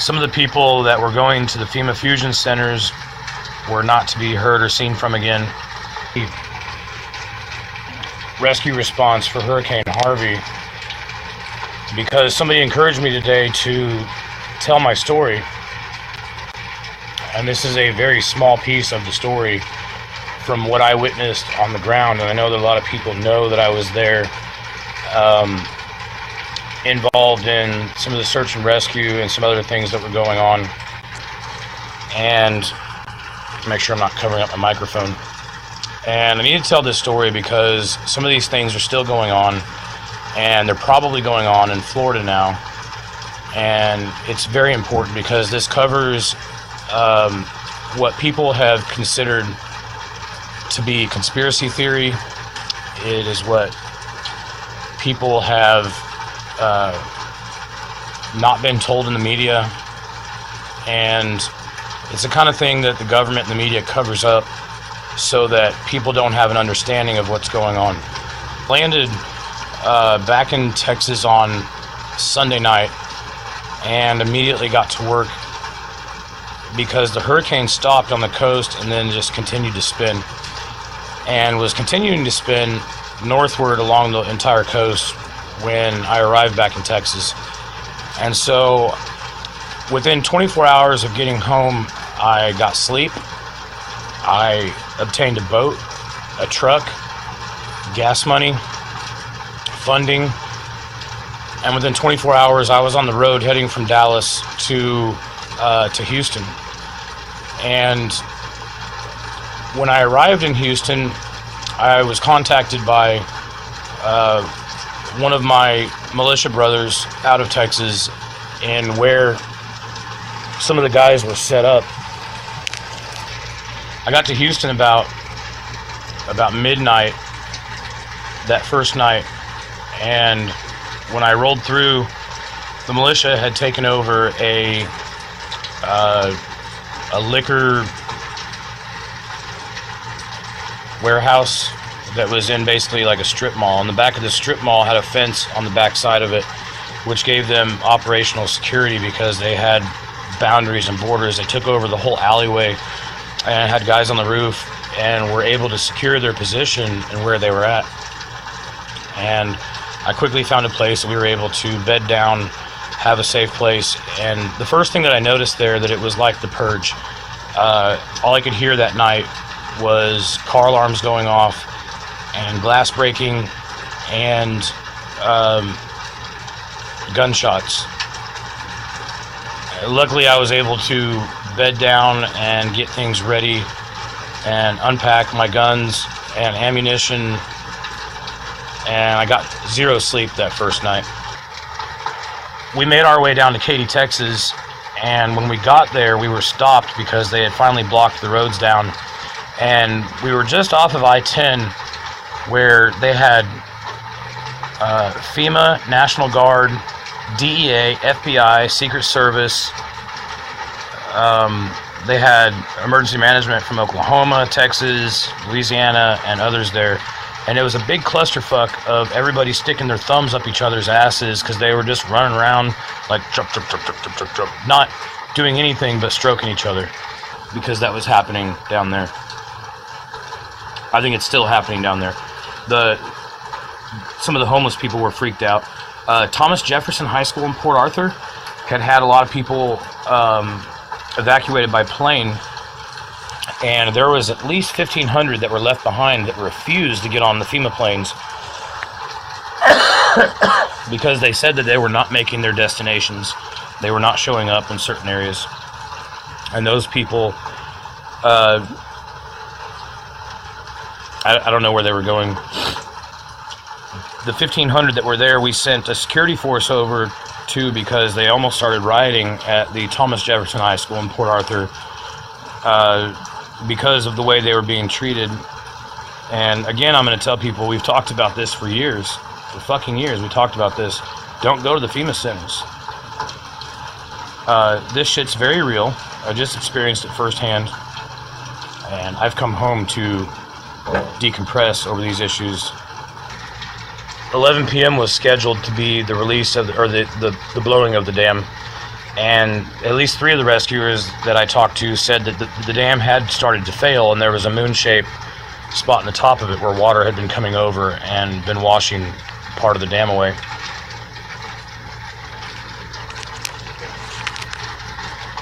Some of the people that were going to the FEMA fusion centers were not to be heard or seen from again. Rescue response for Hurricane Harvey, because somebody encouraged me today to tell my story, and this is a very small piece of the story from what I witnessed on the ground. And I know that a lot of people know that I was there, involved in some of the search and rescue and some other things that were going on. And make sure I'm not covering up my microphone. And I need to tell this story because some of these things are still going on, and they're probably going on in Florida now. And it's very important because this covers what people have considered to be conspiracy theory. It is what people have not been told in the media, and it's the kind of thing that the government and the media covers up so that people don't have an understanding of what's going on. Landed back in Texas on Sunday night and immediately got to work because the hurricane stopped on the coast and then just continued to spin, and was continuing to spin northward along the entire coast when I arrived back in Texas. And so within 24 hours of getting home, I got sleep. I obtained a boat, a truck, gas money, funding, and within 24 hours I was on the road heading from Dallas to Houston. And when I arrived in Houston, I was contacted by one of my militia brothers out of Texas, and where some of the guys were set up. I got to Houston about midnight that first night, and when I rolled through, the militia had taken over a liquor warehouse that was in basically like a strip mall. And the back of the strip mall had a fence on the back side of it, which gave them operational security because they had boundaries and borders. They took over the whole alleyway and had guys on the roof and were able to secure their position and where they were at. And I quickly found a place that we were able to bed down, have a safe place. And the first thing that I noticed there, that it was like the purge. All I could hear that night was car alarms going off and glass breaking and gunshots. Luckily, I was able to bed down and get things ready and unpack my guns and ammunition, and I got zero sleep that first night. We made our way down to Katy, Texas, and when we got there, we were stopped because they had finally blocked the roads down, and we were just off of I-10 where they had FEMA, National Guard, DEA, FBI, Secret Service. They had emergency management from Oklahoma, Texas, Louisiana, and others there. And it was a big clusterfuck of everybody sticking their thumbs up each other's asses because they were just running around like drop, not doing anything but stroking each other, because that was happening down there. I think it's still happening down there. Some of the homeless people were freaked out. Thomas Jefferson High School in Port Arthur had a lot of people evacuated by plane, and there was at least 1,500 that were left behind that refused to get on the FEMA planes because they said that they were not making their destinations. They were not showing up in certain areas. And those people, I don't know where they were going. The 1,500 that were there, we sent a security force over to, because they almost started rioting at the Thomas Jefferson High School in Port Arthur because of the way they were being treated. And again, I'm going to tell people, we've talked about this for years, for fucking years. We talked about this. Don't go to the FEMA centers. This shit's very real. I just experienced it firsthand, and I've come home to decompress over these issues. 11 p.m. was scheduled to be the release of the blowing of the dam, And at least 3 of the rescuers that I talked to said that the dam had started to fail, and there was a moon-shaped spot in the top of it where water had been coming over and been washing part of the dam away.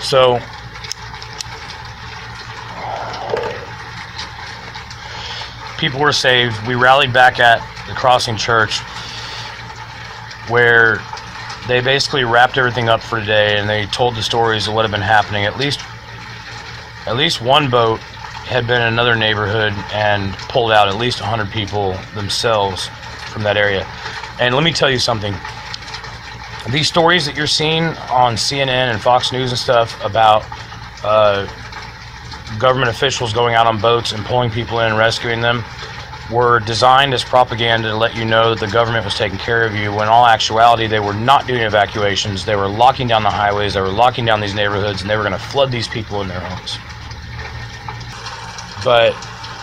So people were saved. We rallied back at the Crossing Church, where they basically wrapped everything up for today, and they told the stories of what had been happening. At least one boat had been in another neighborhood and pulled out at least 100 people themselves from that area. And let me tell you something. These stories that you're seeing on CNN and Fox News and stuff about government officials going out on boats and pulling people in and rescuing them were designed as propaganda to let you know that the government was taking care of you, when in all actuality they were not doing evacuations. They were locking down the highways, they were locking down these neighborhoods, and they were going to flood these people in their homes. But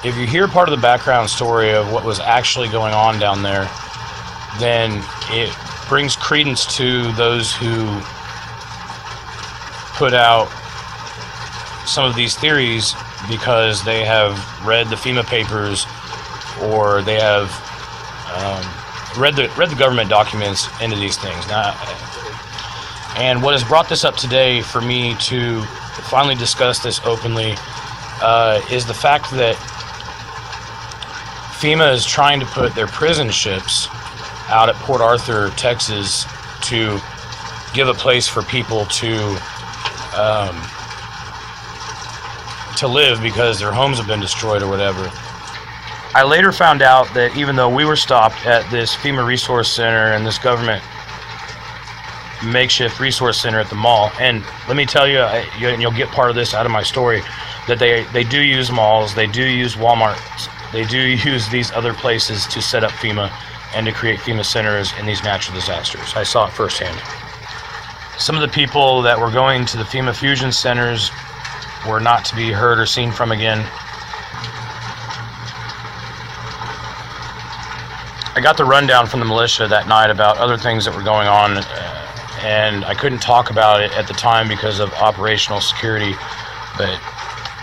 if you hear part of the background story of what was actually going on down there, then it brings credence to those who put out some of these theories because they have read the FEMA papers, or they have read the government documents into these things. Now, and what has brought this up today for me to finally discuss this openly is the fact that FEMA is trying to put their prison ships out at Port Arthur, Texas, to give a place for people to live because their homes have been destroyed or whatever. I later found out that even though we were stopped at this FEMA resource center and this government makeshift resource center at the mall, and let me tell you, and you'll get part of this out of my story, that they do use malls, they do use Walmarts, they do use these other places to set up FEMA and to create FEMA centers in these natural disasters. I saw it firsthand. Some of the people that were going to the FEMA fusion centers were not to be heard or seen from again. I got the rundown from the militia that night about other things that were going on, and I couldn't talk about it at the time because of operational security. But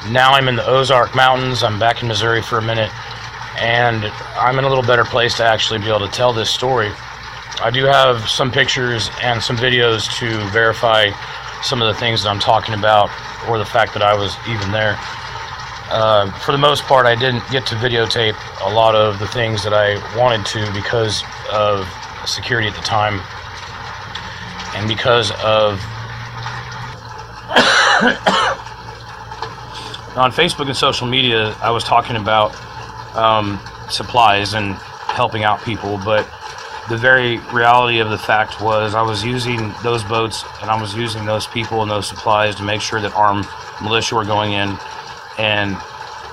now I'm in the Ozark Mountains. I'm back in Missouri for a minute, and I'm in a little better place to actually be able to tell this story. I do have some pictures and some videos to verify some of the things that I'm talking about, or the fact that I was even there. For the most part, I didn't get to videotape a lot of the things that I wanted to because of security at the time, and because of on Facebook and social media, I was talking about supplies and helping out people, but the very reality of the fact was I was using those boats and I was using those people and those supplies to make sure that armed militia were going in. And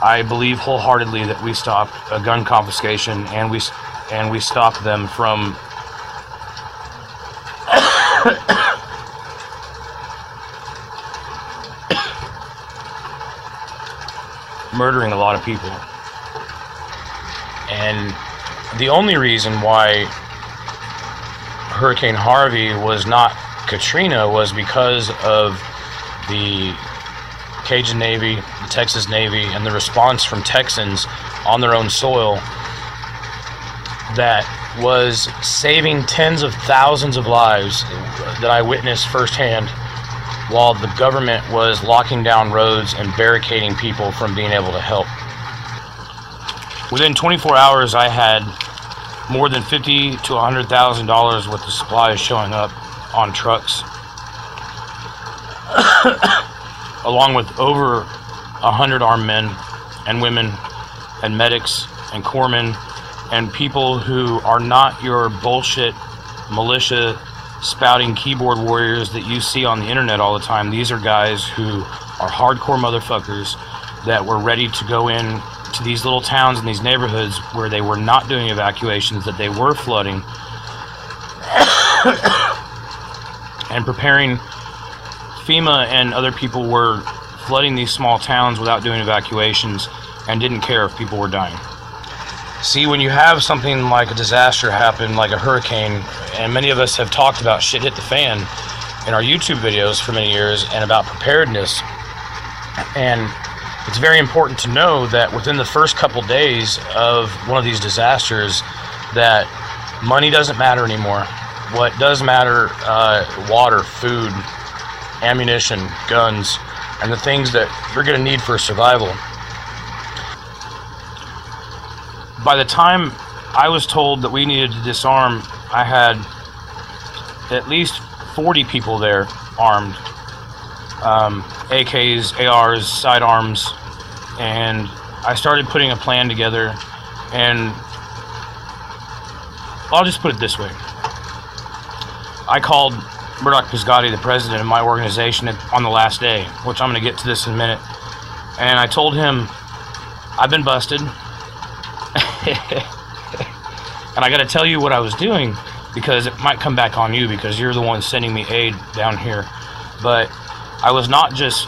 I believe wholeheartedly that we stopped a gun confiscation, and we stopped them from murdering a lot of people. And the only reason why Hurricane Harvey was not Katrina was because of the Cajun Navy, the Texas Navy, and the response from Texans on their own soil that was saving tens of thousands of lives that I witnessed firsthand, while the government was locking down roads and barricading people from being able to help. Within 24 hours, I had more than $50,000 to $100,000 worth of supplies showing up on trucks, along with over 100 armed men and women and medics and corpsmen and people who are not your bullshit militia spouting keyboard warriors that you see on the internet all the time. These are guys who are hardcore motherfuckers that were ready to go in to these little towns and these neighborhoods where they were not doing evacuations, that they were flooding and preparing. FEMA and other people were flooding these small towns without doing evacuations and didn't care if people were dying. See, when you have something like a disaster happen, like a hurricane, and many of us have talked about shit hit the fan, in our YouTube videos for many years and about preparedness. And it's very important to know that within the first couple days of one of these disasters, that money doesn't matter anymore. What does matter, water, food, ammunition, guns, and the things that you're going to need for survival. By the time I was told that we needed to disarm, I had at least 40 people there armed. AKs, ARs, sidearms, and I started putting a plan together, and I'll just put it this way. I called Murdoch Pisgatti, the president of my organization, on the last day, which I'm going to get to this in a minute, and I told him, I've been busted, and I got to tell you what I was doing, because it might come back on you, because you're the one sending me aid down here. But I was not just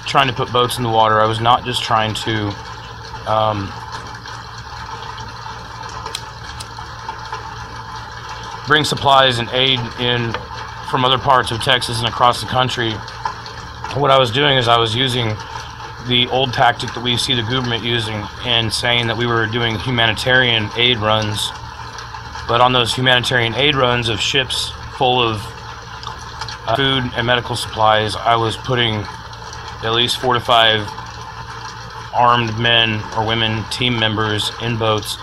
trying to put boats in the water. I was not just trying to bring supplies and aid in from other parts of Texas and across the country. What I was doing is I was using the old tactic that we see the government using, and saying that we were doing humanitarian aid runs. But on those humanitarian aid runs of ships full of food and medical supplies, I was putting at least 4 to 5 armed men or women, team members, in boats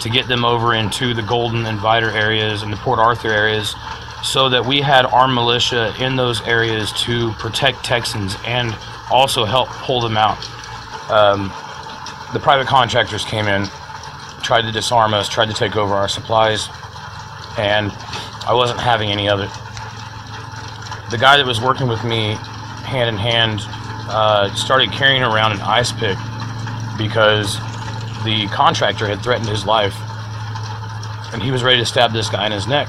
to get them over into the Golden and Vidor areas and the Port Arthur areas, so that we had armed militia in those areas to protect Texans and also help pull them out. The private contractors came in, tried to disarm us, tried to take over our supplies, and I wasn't having any of it. The guy that was working with me hand in hand started carrying around an ice pick, because the contractor had threatened his life, and he was ready to stab this guy in his neck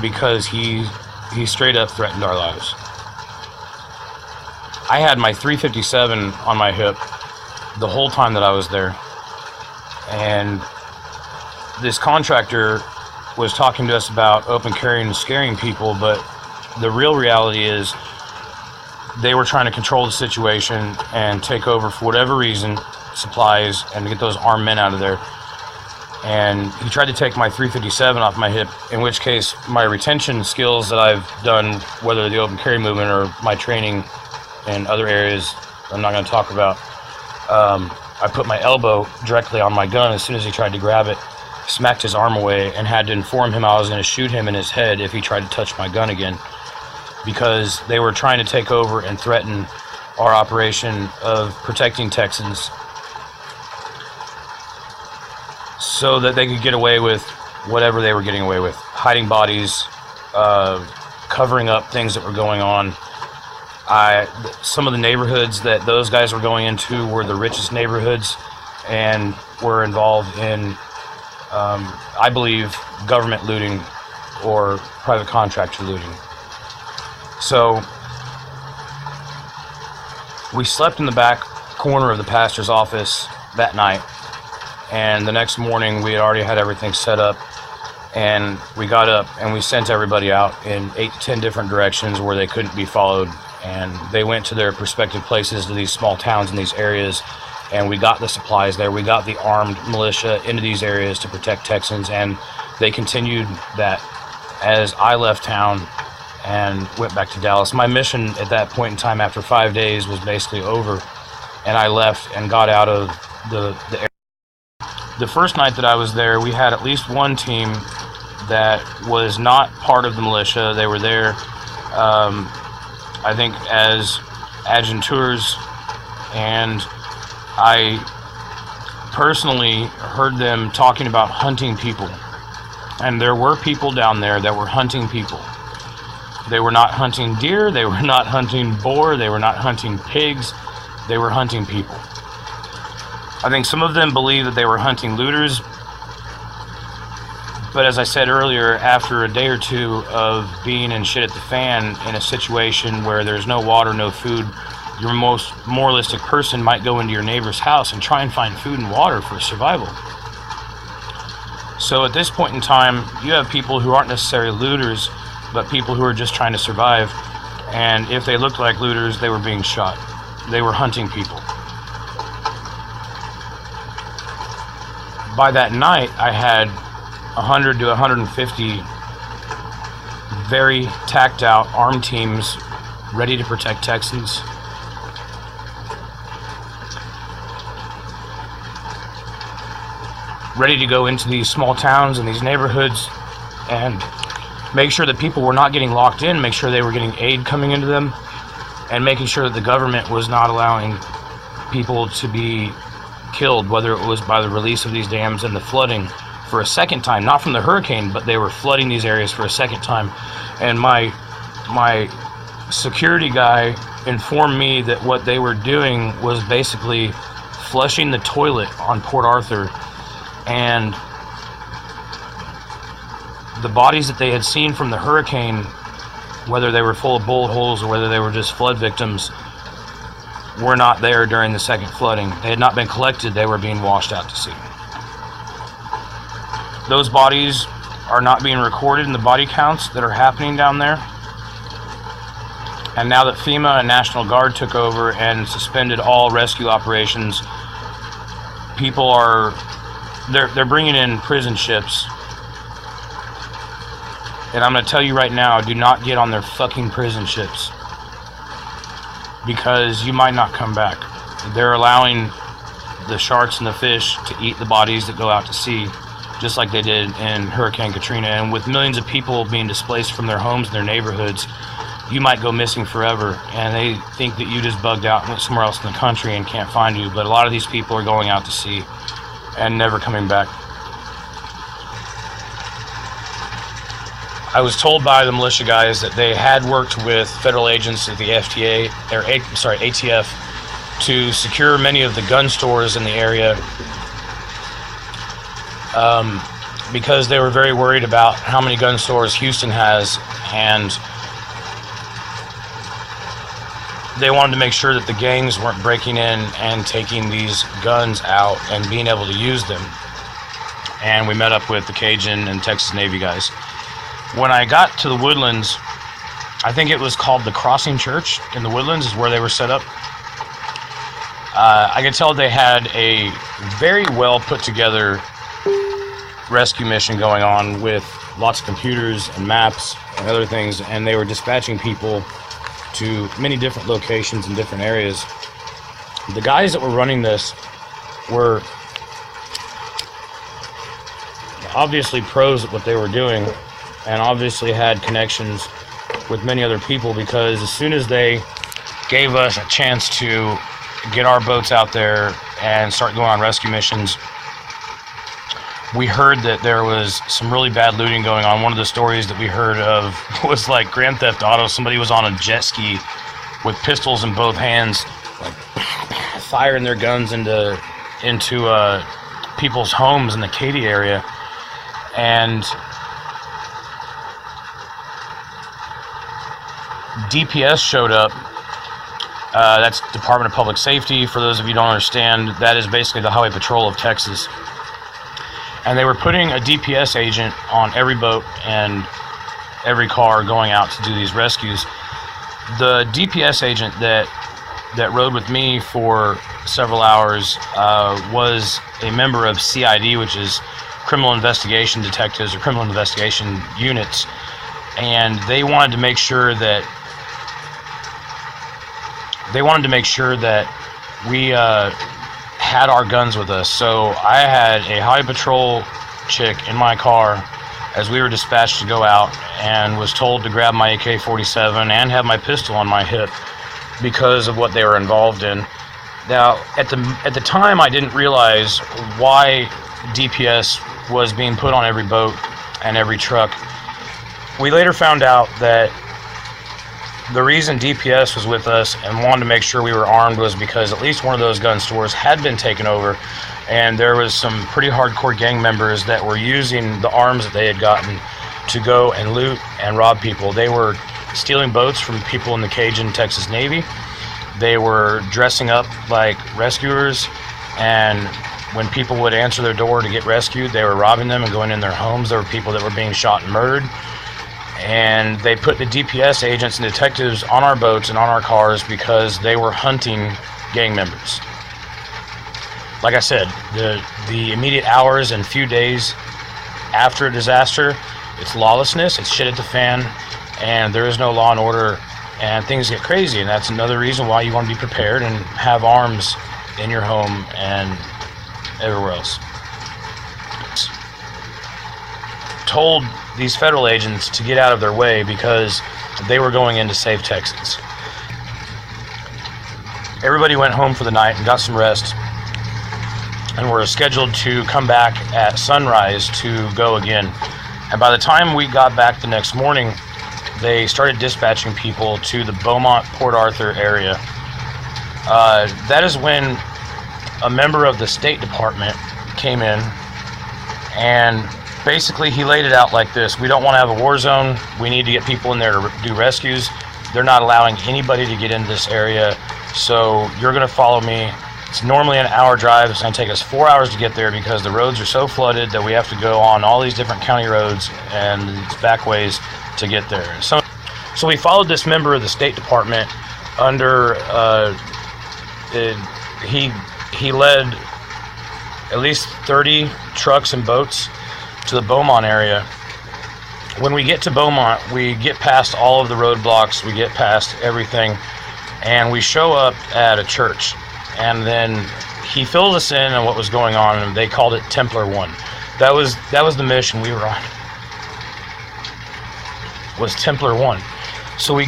because he straight up threatened our lives. I had my .357 on my hip the whole time that I was there, and this contractor was talking to us about open carrying and scaring people, but the real reality is they were trying to control the situation and take over, for whatever reason, supplies, and get those armed men out of there. And he tried to take my .357 off my hip, in which case my retention skills that I've done, whether the open carry movement or my training in other areas I'm not going to talk about, I put my elbow directly on my gun as soon as he tried to grab it, smacked his arm away, and had to inform him I was going to shoot him in his head if he tried to touch my gun again, because they were trying to take over and threaten our operation of protecting Texans, so that they could get away with whatever they were getting away with. Hiding bodies, covering up things that were going on. Some of the neighborhoods that those guys were going into were the richest neighborhoods, and were involved in, I believe, government looting or private contractor looting. So we slept in the back corner of the pastor's office that night, and the next morning we had already had everything set up, and we got up and we sent everybody out in 8 to 10 different directions where they couldn't be followed, and they went to their respective places, to these small towns in these areas, and we got the supplies there. We got the armed militia into these areas to protect Texans, and they continued that as I left town and went back to Dallas. My mission at that point in time, after 5 days, was basically over, and I left and got out of the area. The first night that I was there, we had at least one team that was not part of the militia. They were there, I think, as adjutants, and I personally heard them talking about hunting people. And there were people down there that were hunting people. They were not hunting deer, they were not hunting boar, they were not hunting pigs, they were hunting people. I think some of them believed that they were hunting looters, but as I said earlier, after a day or two of being in shit at the fan in a situation where there's no water, no food, your most moralistic person might go into your neighbor's house and try and find food and water for survival. So at this point in time, you have people who aren't necessarily looters, but people who were just trying to survive. And if they looked like looters, they were being shot. They were hunting people. By that night, I had 100 to 150 very tacked out armed teams ready to protect Texans. Ready to go into these small towns and these neighborhoods and make sure that people were not getting locked in, make sure they were getting aid coming into them, and making sure that the government was not allowing people to be killed, whether it was by the release of these dams and the flooding for a second time, not from the hurricane, but they were flooding these areas for a second time. And my security guy informed me that what they were doing was basically flushing the toilet on Port Arthur, and the bodies that they had seen from the hurricane, whether they were full of bullet holes or whether they were just flood victims, were not there during the second flooding. They had not been collected, they were being washed out to sea. Those bodies are not being recorded in the body counts that are happening down there. And now that FEMA and National Guard took over and suspended all rescue operations, people are, they're bringing in prison ships. And I'm going to tell you right now, do not get on their fucking prison ships, because you might not come back. They're allowing the sharks and the fish to eat the bodies that go out to sea, just like they did in Hurricane Katrina. And with millions of people being displaced from their homes and their neighborhoods, you might go missing forever, and they think that you just bugged out and went somewhere else in the country and can't find you. But a lot of these people are going out to sea and never coming back. I was told by the militia guys that they had worked with federal agents at the ATF to secure many of the gun stores in the area, because they were very worried about how many gun stores Houston has, and they wanted to make sure that the gangs weren't breaking in and taking these guns out and being able to use them. And we met up with the Cajun and Texas Navy guys. When I got to the Woodlands, I think it was called the Crossing Church in the Woodlands is where they were set up. I could tell they had a very well put together rescue mission going on with lots of computers and maps and other things, and they were dispatching people to many different locations in different areas. The guys that were running this were obviously pros at what they were doing, and obviously had connections with many other people, because as soon as they gave us a chance to get our boats out there and start going on rescue missions, we heard that there was some really bad looting going on. One of the stories that we heard of was like Grand Theft Auto. Somebody was on a jet ski with pistols in both hands, like firing their guns into people's homes in the Katy area. And DPS showed up. That's Department of Public Safety. For those of you who don't understand, that is basically the Highway Patrol of Texas. And they were putting a DPS agent on every boat and every car going out to do these rescues. The DPS agent that rode with me for several hours was a member of CID, which is Criminal Investigation Detectives or Criminal Investigation Units. And they wanted to make sure that we had our guns with us. So I had a Highway Patrol chick in my car as we were dispatched to go out, and was told to grab my AK-47 and have my pistol on my hip because of what they were involved in. Now, at the time, I didn't realize why DPS was being put on every boat and every truck. We later found out that the reason DPS was with us and wanted to make sure we were armed was because at least one of those gun stores had been taken over, and there was some pretty hardcore gang members that were using the arms that they had gotten to go and loot and rob people. They were stealing boats from people in the Cajun Texas Navy. They were dressing up like rescuers, and when people would answer their door to get rescued, they were robbing them and going in their homes. There were people that were being shot and murdered. and they put the DPS agents and detectives on our boats and on our cars because they were hunting gang members. Like I said, the immediate hours and few days after a disaster, it's lawlessness, it's shit at the fan, and there is no law and order, and things get crazy. And that's another reason why you want to be prepared and have arms in your home and everywhere else. Told these federal agents to get out of their way because they were going in to save Texans. Everybody went home for the night and got some rest, and were scheduled to come back at sunrise to go again. And by the time we got back the next morning, they started dispatching people to the Beaumont-Port Arthur area. That is when a member of the State Department came in, and basically he laid it out like this: we don't want to have a war zone, we need to get people in there to do rescues. They're not allowing anybody to get into this area, so you're going to follow me. It's normally an hour drive. It's going to take us 4 hours to get there because the roads are so flooded that we have to go on all these different county roads and back ways to get there. So we followed this member of the State Department under, he led at least 30 trucks and boats to the Beaumont area. When we get to Beaumont, we get past all of the roadblocks, we get past everything, and we show up at a church. And then he filled us in on what was going on, and they called it Templar 1. That was the mission we were on, was Templar 1. So we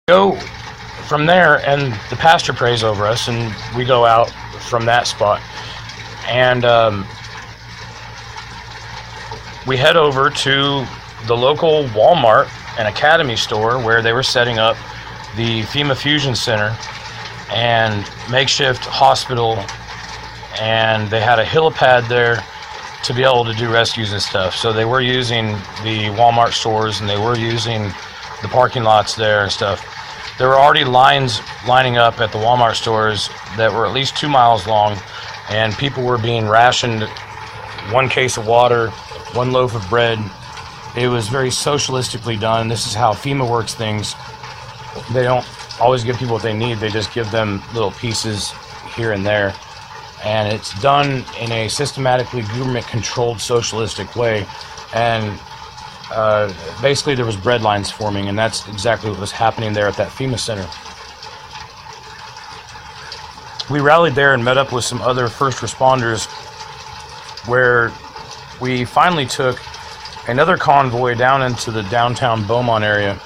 go from there, and the pastor prays over us, and we go out from that spot. And we head over to the local Walmart and Academy store where they were setting up the FEMA Fusion Center and makeshift hospital, and they had a helipad there to be able to do rescues and stuff. So they were using the Walmart stores, and they were using the parking lots there and stuff. There were already lines lining up at the Walmart stores that were at least 2 miles long, and people were being rationed 1 case of water, 1 loaf of bread. It was very socialistically done. This is how FEMA works things. They don't always give people what they need. They just give them little pieces here and there. And it's done in a systematically government-controlled socialistic way. And basically there was bread lines forming, and that's exactly what was happening there at that FEMA center. We rallied there and met up with some other first responders, where we finally took another convoy down into the downtown Beaumont area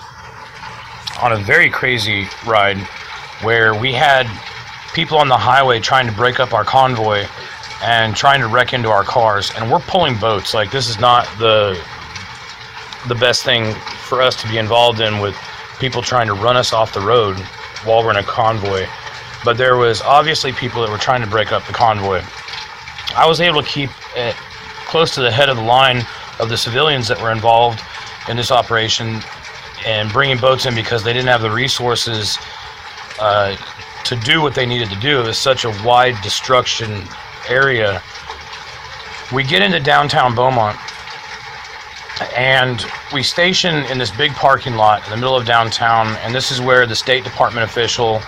on a very crazy ride, where we had people on the highway trying to break up our convoy and trying to wreck into our cars, and we're pulling boats. Like, this is not the best thing for us to be involved in, with people trying to run us off the road while we're in a convoy. But there was obviously people that were trying to break up the convoy. I was able to keep it close to the head of the line of the civilians that were involved in this operation and bringing boats in because they didn't have the resources to do what they needed to do. It was such a wide destruction area. We get into downtown Beaumont, and we station in this big parking lot in the middle of downtown, and this is where the State Department official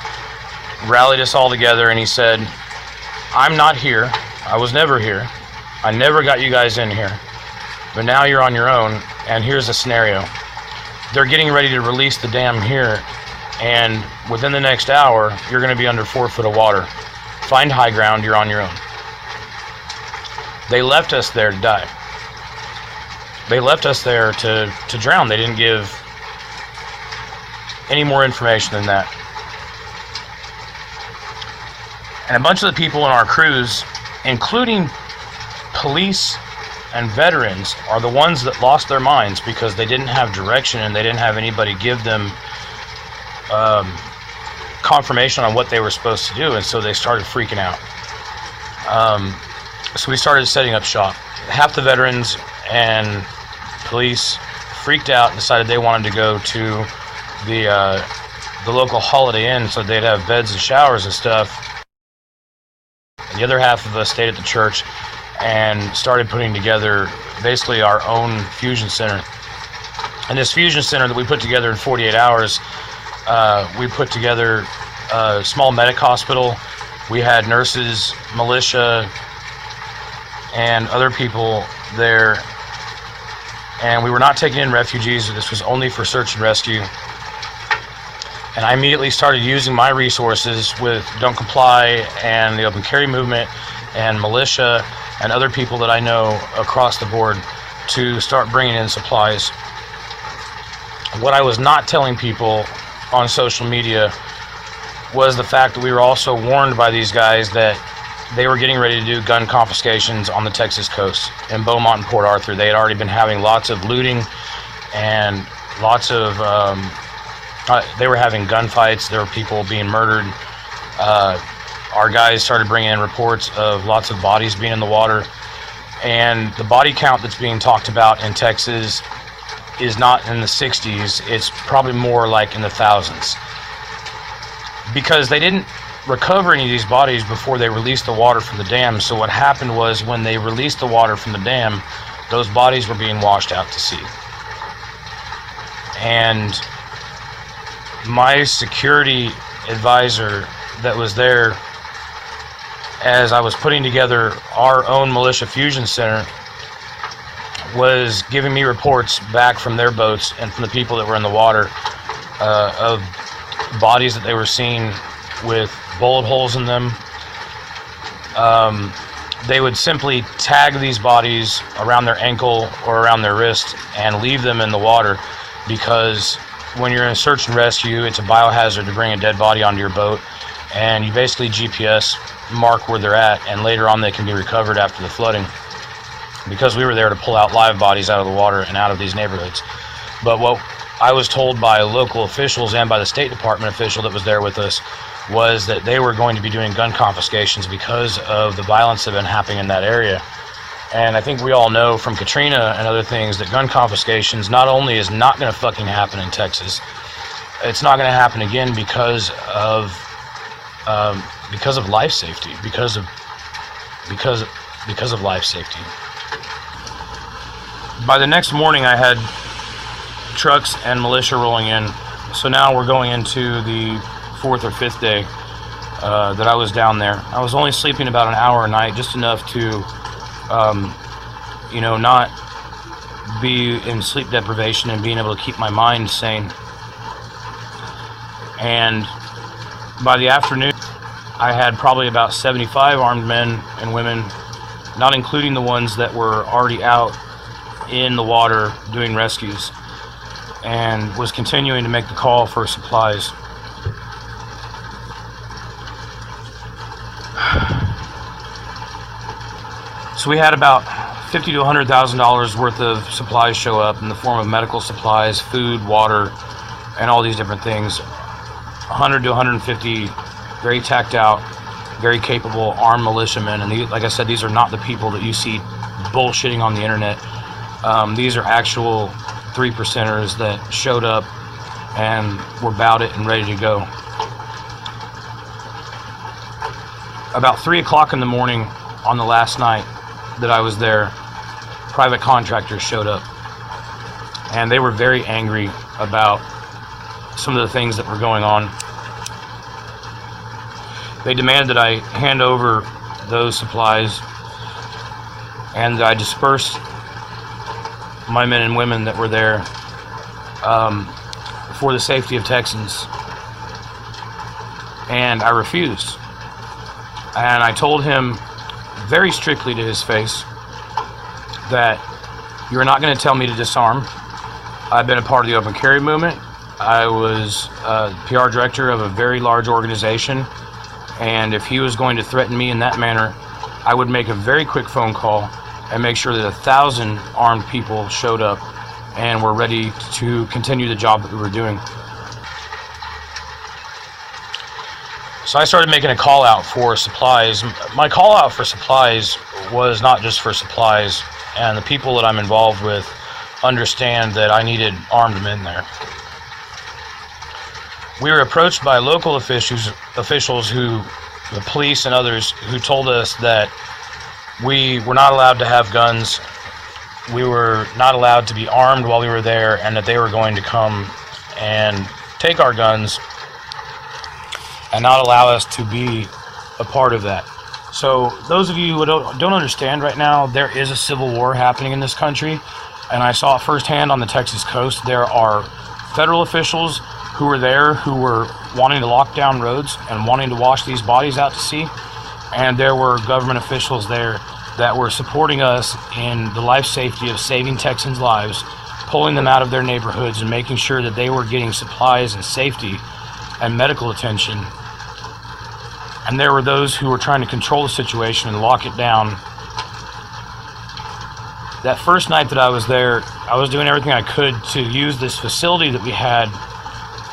rallied us all together, and he said, "I'm not here. I was never here. I never got you guys in here. But now you're on your own, and here's the scenario. They're getting ready to release the dam here, and within the next hour, you're going to be under 4 foot of water. Find high ground, you're on your own." They left us there to die. They left us there to drown. They didn't give any more information than that. And a bunch of the people in our crews, including police and veterans, are the ones that lost their minds because they didn't have direction and they didn't have anybody give them confirmation on what they were supposed to do, and so they started freaking out. So we started setting up shop. Half the veterans and police freaked out and decided they wanted to go to the local Holiday Inn so they'd have beds and showers and stuff. And The other half of us stayed at the church and started putting together basically our own fusion center. And this fusion center that we put together in 48 hours, we put together a small medic hospital. We had nurses, militia, and other people there. And we were not taking in refugees. This was only for search and rescue. And I immediately started using my resources with Don't Comply and the Open Carry movement and militia and other people that I know across the board to start bringing in supplies. What I was not telling people on social media was the fact that we were also warned by these guys that they were getting ready to do gun confiscations on the Texas coast in Beaumont and Port Arthur. They had already been having lots of looting and lots of they were having gunfights. There were people being murdered. Our guys started bringing in reports of lots of bodies being in the water, and the body count that's being talked about in Texas is not in the 60s. It's probably more like in the thousands, because they didn't recover any of these bodies before they released the water from the dam. So what happened was, when they released the water from the dam, those bodies were being washed out to sea. And my security advisor that was there as I was putting together our own militia fusion center was giving me reports back from their boats and from the people that were in the water of bodies that they were seeing with bullet holes in them. They would simply tag these bodies around their ankle or around their wrist and leave them in the water, because when you're in search and rescue, it's a biohazard to bring a dead body onto your boat, and you basically GPS mark where they're at, and later on they can be recovered after the flooding, because we were there to pull out live bodies out of the water and out of these neighborhoods. But what I was told by local officials and by the State Department official that was there with us was that they were going to be doing gun confiscations because of the violence that had been happening in that area. And I think we all know from Katrina and other things that gun confiscations not only is not going to fucking happen in Texas, it's not going to happen again because of life safety, because of life safety. By the next morning, I had trucks and militia rolling in. So now we're going into the 4th or 5th day that I was down there. I was only sleeping about an hour a night, just enough to not be in sleep deprivation and being able to keep my mind sane. And by the afternoon, I had probably about 75 armed men and women, not including the ones that were already out in the water doing rescues, and was continuing to make the call for supplies. So we had about $50,000 to $100,000 worth of supplies show up in the form of medical supplies, food, water, and all these different things. 100 to 150 very tacked out, very capable armed militiamen. And like I said, these are not the people that you see bullshitting on the internet. These are actual 3%ers that showed up and were about it and ready to go. About 3 o'clock in the morning on the last night that I was there, private contractors showed up, and they were very angry about some of the things that were going on. They demanded that I hand over those supplies, and I dispersed my men and women that were there for the safety of Texans. And I refused. And I told him very strictly to his face that you're not going to tell me to disarm. I've been a part of the Open Carry movement. I was PR director of a very large organization, and if he was going to threaten me in that manner, I would make a very quick phone call and make sure that 1,000 armed people showed up and were ready to continue the job that we were doing. So I started making a call out for supplies. My call out for supplies was not just for supplies, and the people that I'm involved with understand that I needed armed men there. We were approached by local officials who the police and others who told us that we were not allowed to have guns, we were not allowed to be armed while we were there, and that they were going to come and take our guns and not allow us to be a part of that. So those of you who don't understand right now, there is a civil war happening in this country, and I saw it firsthand on the Texas coast. There are federal officials who were there who were wanting to lock down roads and wanting to wash these bodies out to sea, and there were government officials there that were supporting us in the life safety of saving Texans' lives, pulling them out of their neighborhoods and making sure that they were getting supplies and safety and medical attention. And there were those who were trying to control the situation and lock it down. That first night that I was there, I was doing everything I could to use this facility that we had,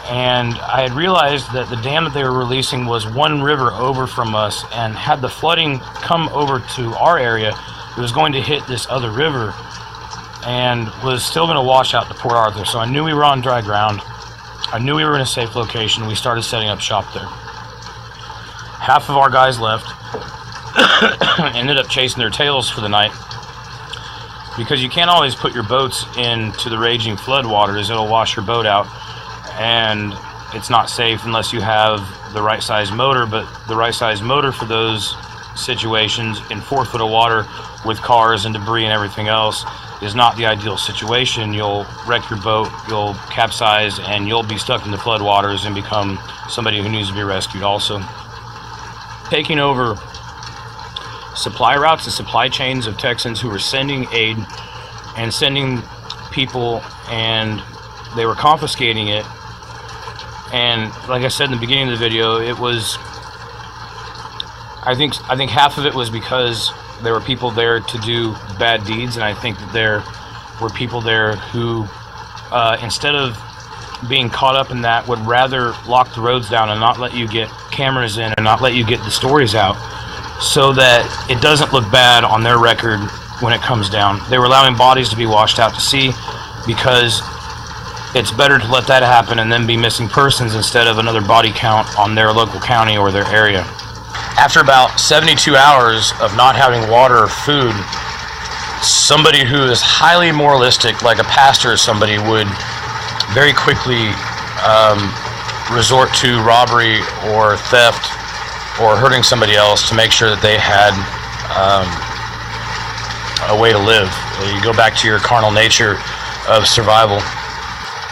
and I had realized that the dam that they were releasing was one river over from us, and had the flooding come over to our area, it was going to hit this other river and was still going to wash out to Port Arthur. So I knew we were on dry ground. I knew we were in a safe location. We started setting up shop there. Half of our guys left, ended up chasing their tails for the night, because you can't always put your boats into the raging flood waters. It'll wash your boat out, and it's not safe unless you have the right size motor. But the right size motor for those situations in 4 foot of water with cars and debris and everything else is not the ideal situation. You'll wreck your boat, you'll capsize, and you'll be stuck in the flood waters and become somebody who needs to be rescued also. Taking over supply routes and supply chains of Texans who were sending aid and sending people, and they were confiscating it. And like I said in the beginning of the video, it was, I think half of it was because there were people there to do bad deeds, and I think that there were people there who, instead of being caught up in that, would rather lock the roads down and not let you get cameras in and not let you get the stories out, so that it doesn't look bad on their record when it comes down. They were allowing bodies to be washed out to sea because it's better to let that happen and then be missing persons instead of another body count on their local county or their area. After about 72 hours of not having water or food, somebody who is highly moralistic, like a pastor or somebody, would very quickly resort to robbery or theft or hurting somebody else to make sure that they had a way to live. You go back to your carnal nature of survival.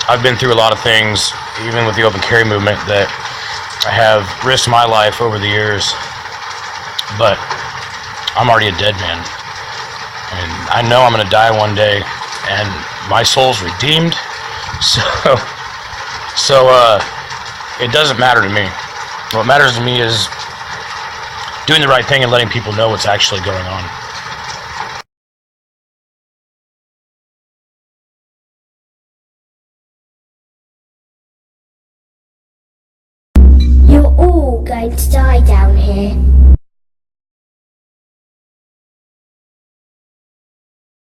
I've been through a lot of things, even with the open carry movement, that I have risked my life over the years, but I'm already a dead man. And I know I'm going to die one day, and my soul's redeemed, so it doesn't matter to me. What matters to me is doing the right thing and letting people know what's actually going on. You're all going to die down here.